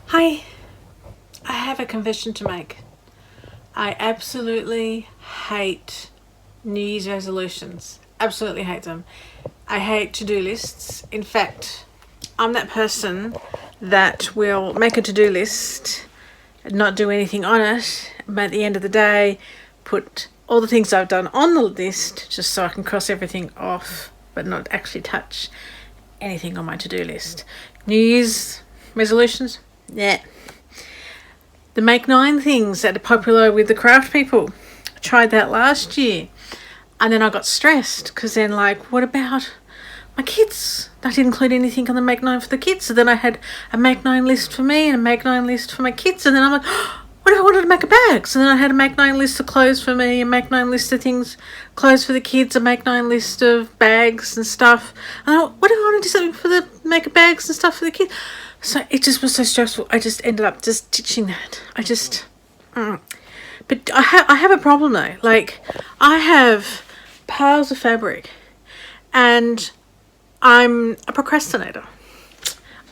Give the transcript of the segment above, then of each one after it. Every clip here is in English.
Hi, I have a confession to make. I absolutely hate New Year's resolutions. Absolutely hate them. I hate to-do lists. In fact, I'm that person that will make a to-do list and not do anything on it, but at the end of the day, put all the things I've done on the list just so I can cross everything off, but not actually touch anything on my to-do list. New Year's resolutions? Yeah. The Make 9 things that are popular with the craft people. I tried that last year. And then I got stressed because then, what about my kids? I didn't include anything on the Make 9 for the kids. So then I had a Make 9 list for me and a Make 9 list for my kids. And then I'm like, what if I wanted to make a bag? So then I had a Make 9 list of clothes for me, a Make 9 list of things, clothes for the kids, a Make 9 list of bags and stuff. And I thought, what if I want to do something for the make bags and stuff for the kids? So it just was so stressful. I just ended up just ditching that. But I have a problem though. I have piles of fabric, and I'm a procrastinator.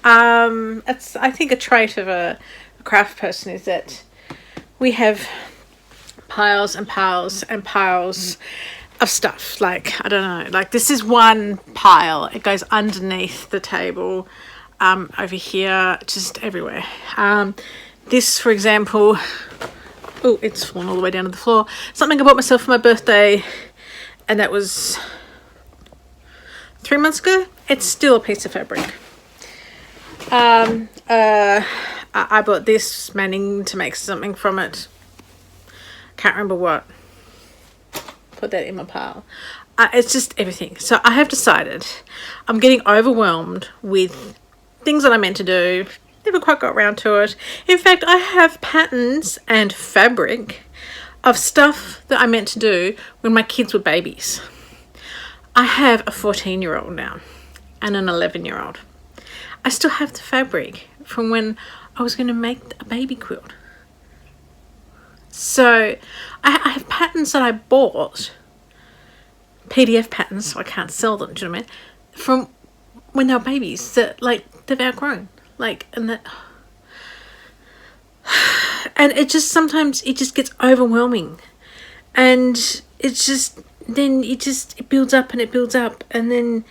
It's I think a trait of a craft person is that we have piles and piles and piles of stuff. I don't know. This is one pile. It goes underneath the table. Over here, just everywhere. This, for example, it's fallen all the way down to the floor. Something I bought myself for my birthday, and that was 3 months ago. It's still a piece of fabric. I bought this manning to make something from it. Can't remember what. Put that in my pile. It's just everything. So I have decided I'm getting overwhelmed with things that I meant to do. Never quite got around to it. In fact, I have patterns and fabric of stuff that I meant to do when my kids were babies. I have a 14-year-old now and an 11-year-old. I still have the fabric from when I was going to make a baby quilt. So I have patterns that I bought, PDF patterns, so I can't sell them, do you know what I mean? From when they were babies that they've outgrown. And it just sometimes it just gets overwhelming. And it's just then it builds up and it builds up, and then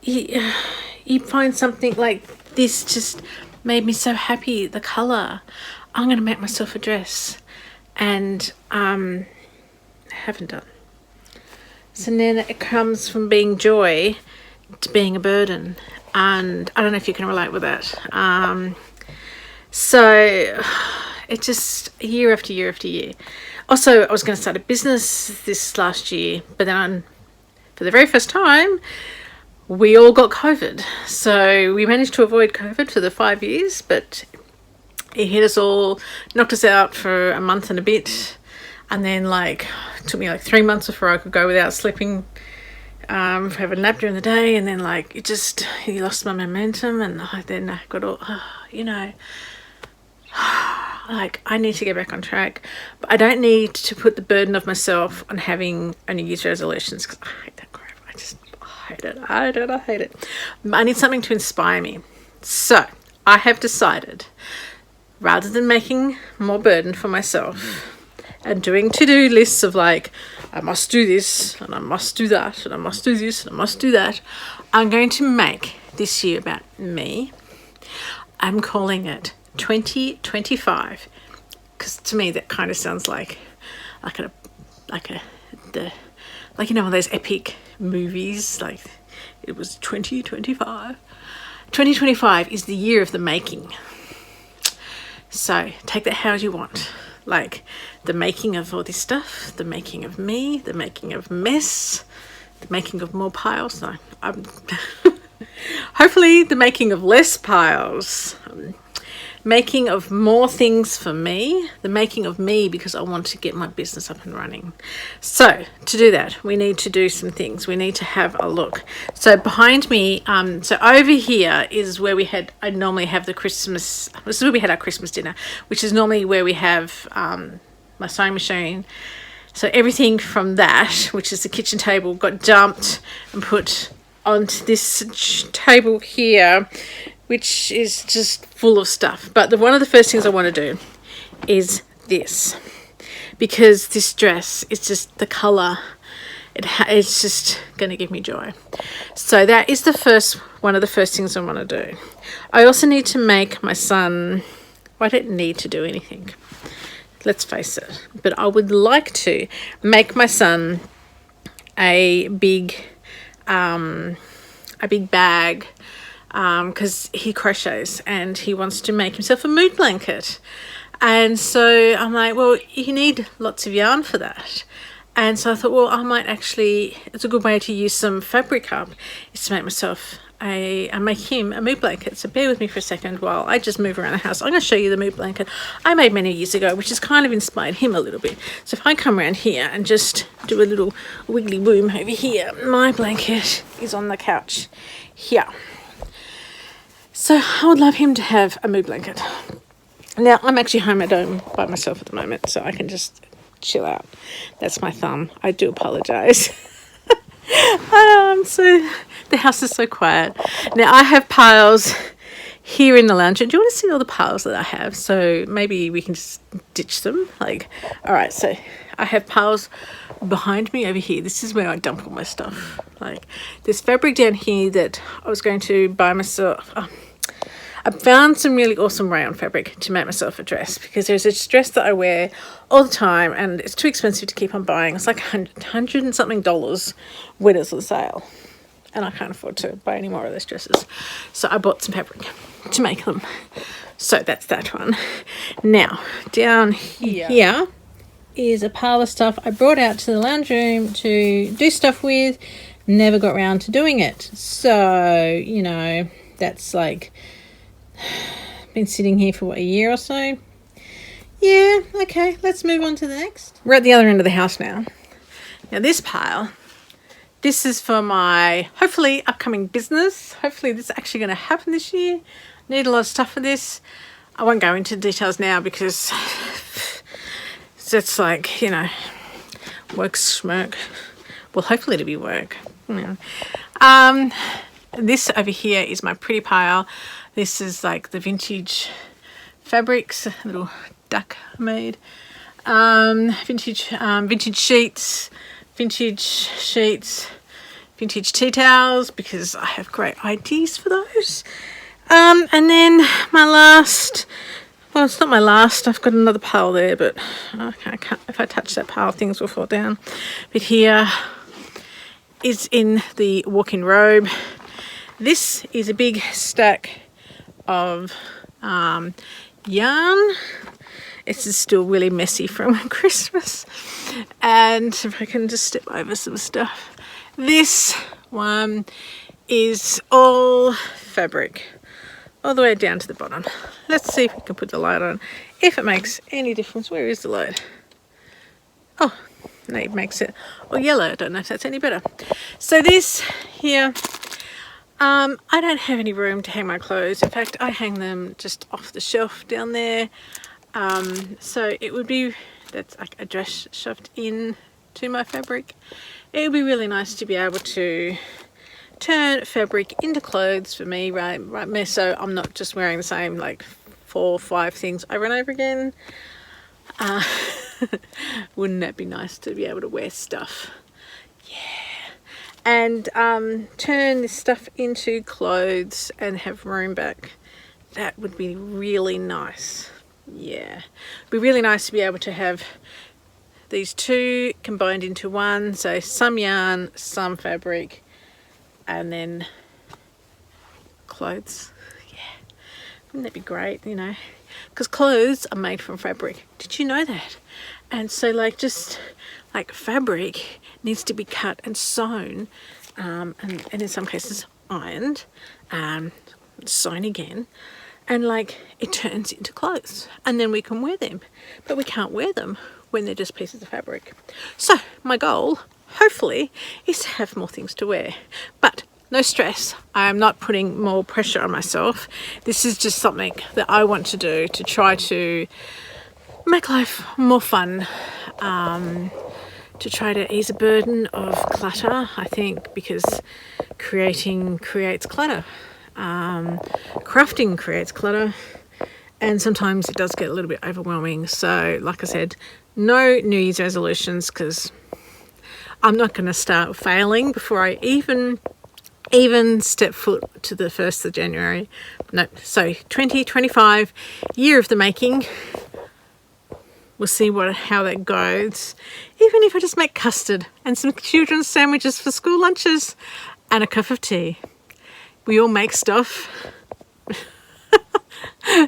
you find something like this just made me so happy. The colour. I'm gonna make myself a dress, and haven't done. So then it comes from being joy to being a burden, and I don't know if you can relate with that. So it just year after year after year. Also, I was going to start a business this last year, but then for the very first time, we all got COVID. So we managed to avoid COVID for the 5 years, but it hit us all, knocked us out for a month and a bit. And then it took me 3 months before I could go without sleeping, have a nap during the day. And then you lost my momentum, and then I got all, I need to get back on track. But I don't need to put the burden of myself on having a New Year's resolutions, because I hate that crap. I hate it. I need something to inspire me. So I have decided, rather than making more burden for myself and doing to-do lists of I must do this and I must do that and I must do this and I must do that, I'm going to make this year about me. I'm calling it 2025, because to me that kind of sounds like one of those epic movies. It was 2025. 2025 is the year of the making. So take that how you want. The making of all this stuff, the making of me, the making of mess, the making of more piles. No, hopefully the making of less piles, making of more things for me, the making of me, because I want to get my business up and running. So to do that, we need to do some things. We need to have a look. So behind me, so over here is where I normally have the Christmas, this is where we had our Christmas dinner, which is normally where we have my sewing machine. So everything from that, which is the kitchen table, got dumped and put onto this table here, which is just full of stuff. But one of the first things I want to do is this, because this dress is just the colour. It's just going to give me joy. So that is one of the first things I want to do. I also need to make my son, well, I don't need to do anything, let's face it, but I would like to make my son a big bag, because he crochets and he wants to make himself a mood blanket. And so I'm like, well, you need lots of yarn for that. And so I thought, well, I might actually, it's a good way to use some fabric up, is to make myself make him a mood blanket. So bear with me for a second while I just move around the house. I'm going to show you the mood blanket I made many years ago, which has kind of inspired him a little bit. So if I come around here and just do a little wiggly boom over here, my blanket is on the couch here. So I would love him to have a mood blanket. Now, I'm actually home at home by myself at the moment, so I can just chill out. That's my thumb. I do apologise. The house is so quiet. Now, I have piles here in the lounge. Do you want to see all the piles that I have? So maybe we can just ditch them. All right, so I have piles behind me over here. This is where I dump all my stuff. There's fabric down here that I was going to buy myself. I found some really awesome rayon fabric to make myself a dress, because there's a dress that I wear all the time and it's too expensive to keep on buying. It's like $100 and something when it's on sale, and I can't afford to buy any more of those dresses. So I bought some fabric to make them. So that's that one. Now, down here is a pile of stuff I brought out to the lounge room to do stuff with. Never got around to doing it. So, that's been sitting here for a year or so. Yeah, okay, let's move on to the next. We're at the other end of the house now. Now this pile, this is for my hopefully upcoming business. Hopefully this is actually going to happen this year. Need a lot of stuff for this. I won't go into details now because it's work schmirk. Well, hopefully it'll be work. This over here is my pretty pile. This is the vintage fabrics, a little duck made. Vintage sheets, vintage tea towels, because I have great ideas for those. And then my last, well, it's not my last, I've got another pile there, but I can't, if I touch that pile, things will fall down. But here is in the walk-in robe. This is a big stack of yarn. This is still really messy from Christmas. And if I can just step over some stuff. This one is all fabric, all the way down to the bottom. Let's see if we can put the light on, if it makes any difference. Where is the light? Oh, no, it makes it all yellow. I don't know if that's any better. So this here, I don't have any room to hang my clothes. In fact, I hang them just off the shelf down there. So it would be, that's like a dress shoved in to my fabric. It would be really nice to be able to turn fabric into clothes for me, right? So I'm not just wearing the same 4 or 5 things over and over again. Wouldn't that be nice to be able to wear stuff? Yeah. And turn this stuff into clothes and have room back. That would be really nice. Yeah, it'd be really nice to be able to have these two combined into one. So some yarn, some fabric, and then clothes. Yeah, wouldn't that be great? Because clothes are made from fabric. Did you know that? And so just fabric needs to be cut and sewn, and in some cases ironed, sewn again, and it turns into clothes, and then we can wear them. But we can't wear them when they're just pieces of fabric. So my goal, hopefully, is to have more things to wear. But no stress, I am not putting more pressure on myself. This is just something that I want to do to try to make life more fun, to try to ease a burden of clutter, I think, because creating creates clutter. Crafting creates clutter, and sometimes it does get a little bit overwhelming. So, like I said, no New Year's resolutions, because I'm not going to start failing before I even step foot to the 1st of January. No, so 2025, year of the making. We'll see how that goes. Even if I just make custard and some children's sandwiches for school lunches and a cup of tea. We all make stuff.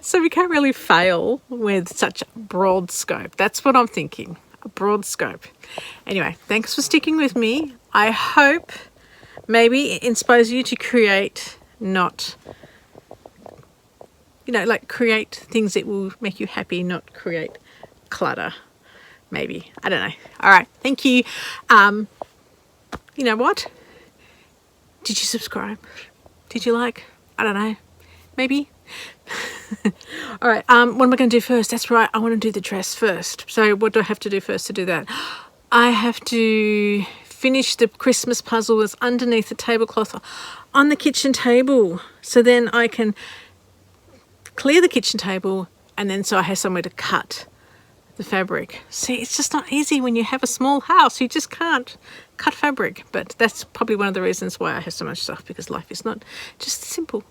So we can't really fail with such broad scope. That's what I'm thinking, a broad scope. Anyway, thanks for sticking with me. I hope maybe it inspires you to create, not, like create things that will make you happy, not create clutter. Maybe. I don't know. All right. Thank you. You know what? Did you subscribe? Did you like? I don't know. Maybe. All right. What am I going to do first? That's right. I want to do the dress first. So what do I have to do first to do that? I have to finish the Christmas puzzle that's underneath the tablecloth on the kitchen table. So then I can clear the kitchen table, and then so I have somewhere to cut the fabric. See, it's just not easy when you have a small house. You just can't cut fabric. But that's probably one of the reasons why I have so much stuff, because life is not just simple.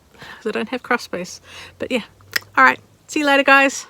I don't have craft space. But yeah. All right. See you later, guys.